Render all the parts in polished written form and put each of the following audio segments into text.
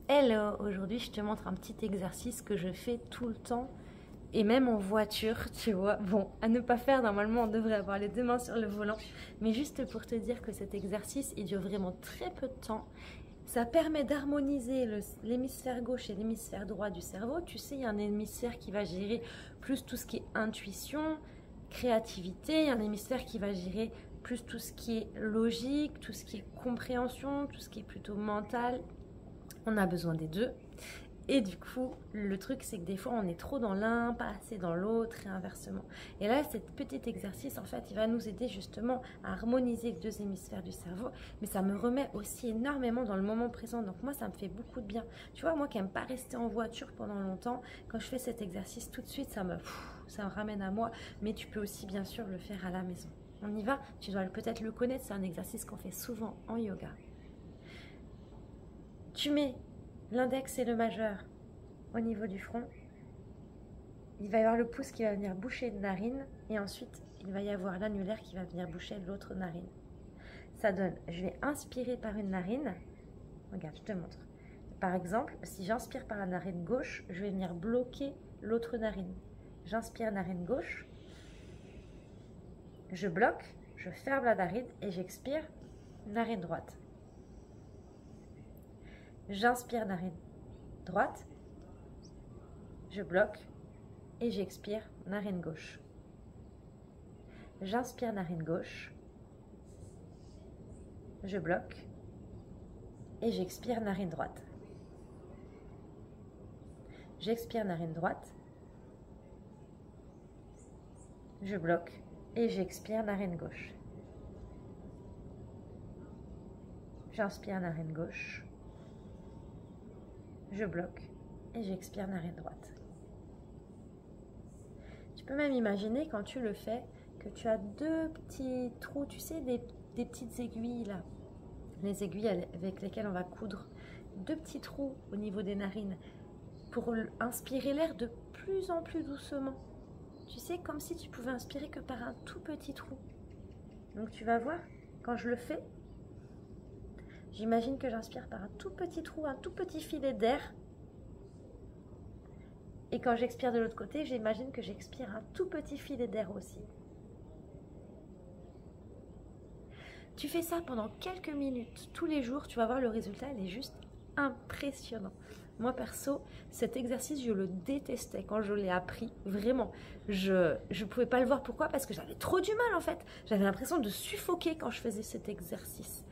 Hello, aujourd'hui je te montre un petit exercice que je fais tout le temps et même en voiture, tu vois. Bon, à ne pas faire, normalement on devrait avoir les deux mains sur le volant, mais juste pour te dire que cet exercice, il dure vraiment très peu de temps. Ça permet d'harmoniser l'hémisphère gauche et l'hémisphère droit du cerveau. Tu sais, il y a un hémisphère qui va gérer plus tout ce qui est intuition, créativité, il y a un hémisphère qui va gérer plus tout ce qui est logique, tout ce qui est compréhension, tout ce qui est plutôt mental. On a besoin des deux. Et du coup, le truc, c'est que des fois, on est trop dans l'un, pas assez dans l'autre, et inversement. Et là, cet petit exercice, en fait, il va nous aider justement à harmoniser les deux hémisphères du cerveau. Mais ça me remet aussi énormément dans le moment présent. Donc moi, ça me fait beaucoup de bien. Tu vois, moi qui n'aime pas rester en voiture pendant longtemps, quand je fais cet exercice, tout de suite, ça me ramène à moi. Mais tu peux aussi, bien sûr, le faire à la maison. On y va? Tu dois peut-être le connaître, c'est un exercice qu'on fait souvent en yoga. Tu mets l'index et le majeur au niveau du front. Il va y avoir le pouce qui va venir boucher une narine et ensuite il va y avoir l'annulaire qui va venir boucher l'autre narine. Ça donne, je vais inspirer par une narine. Regarde, je te montre. Par exemple, si j'inspire par la narine gauche, je vais venir bloquer l'autre narine. J'inspire narine gauche, je bloque, je ferme la narine et j'expire narine droite. J'inspire narine droite, je bloque et j'expire narine gauche. J'inspire narine gauche, je bloque et j'expire narine droite. J'expire narine droite, je bloque et j'expire narine gauche. J'inspire narine gauche, je bloque et j'expire narine droite. Tu peux même imaginer quand tu le fais que tu as deux petits trous, tu sais, des petites aiguilles là, les aiguilles avec lesquelles on va coudre, deux petits trous au niveau des narines pour inspirer l'air de plus en plus doucement. Tu sais, comme si tu pouvais inspirer que par un tout petit trou. Donc tu vas voir, quand je le fais, j'imagine que j'inspire par un tout petit trou, un tout petit filet d'air. Et quand j'expire de l'autre côté, j'imagine que j'expire un tout petit filet d'air aussi. Tu fais ça pendant quelques minutes, tous les jours, tu vas voir le résultat, il est juste impressionnant. Moi perso, cet exercice, je le détestais quand je l'ai appris, vraiment. Je ne pouvais pas le voir, pourquoi? Parce que j'avais trop du mal en fait. J'avais l'impression de suffoquer quand je faisais cet exercice.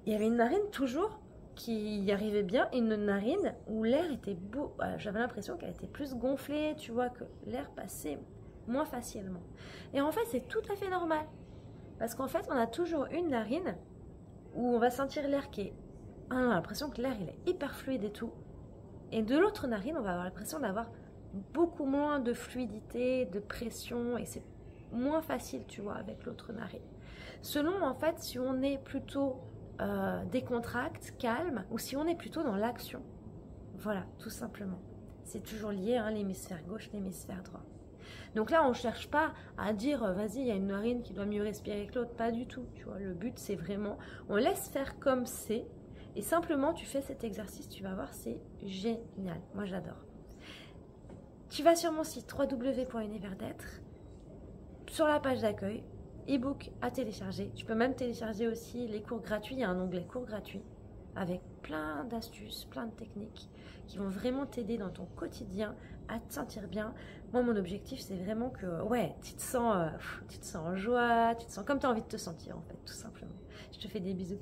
Il y avait une narine toujours qui y arrivait bien, une narine où l'air était beau. J'avais l'impression qu'elle était plus gonflée, tu vois, que l'air passait moins facilement. Et en fait, c'est tout à fait normal. Parce qu'en fait, on a toujours une narine où on va sentir l'air qui est... On a l'impression que l'air, il est hyper fluide et tout. Et de l'autre narine, on va avoir l'impression d'avoir beaucoup moins de fluidité, de pression. Et c'est moins facile, tu vois, avec l'autre narine. Selon, en fait, si on est plutôt décontracte, calme, ou si on est plutôt dans l'action. Voilà, tout simplement. C'est toujours lié, hein, l'hémisphère gauche, l'hémisphère droit. Donc là, on ne cherche pas à dire, vas-y, il y a une narine qui doit mieux respirer que l'autre. Pas du tout, tu vois. Le but, c'est vraiment, on laisse faire comme c'est. Et simplement, tu fais cet exercice, tu vas voir, c'est génial. Moi, j'adore. Tu vas sur mon site www.univers d'être, sur la page d'accueil, e-book à télécharger. Tu peux même télécharger aussi les cours gratuits. Il y a un onglet cours gratuits avec plein d'astuces, plein de techniques qui vont vraiment t'aider dans ton quotidien à te sentir bien. Moi, mon objectif, c'est vraiment que, ouais, tu te sens en joie, tu te sens comme tu as envie de te sentir, en fait, tout simplement. Je te fais des bisous.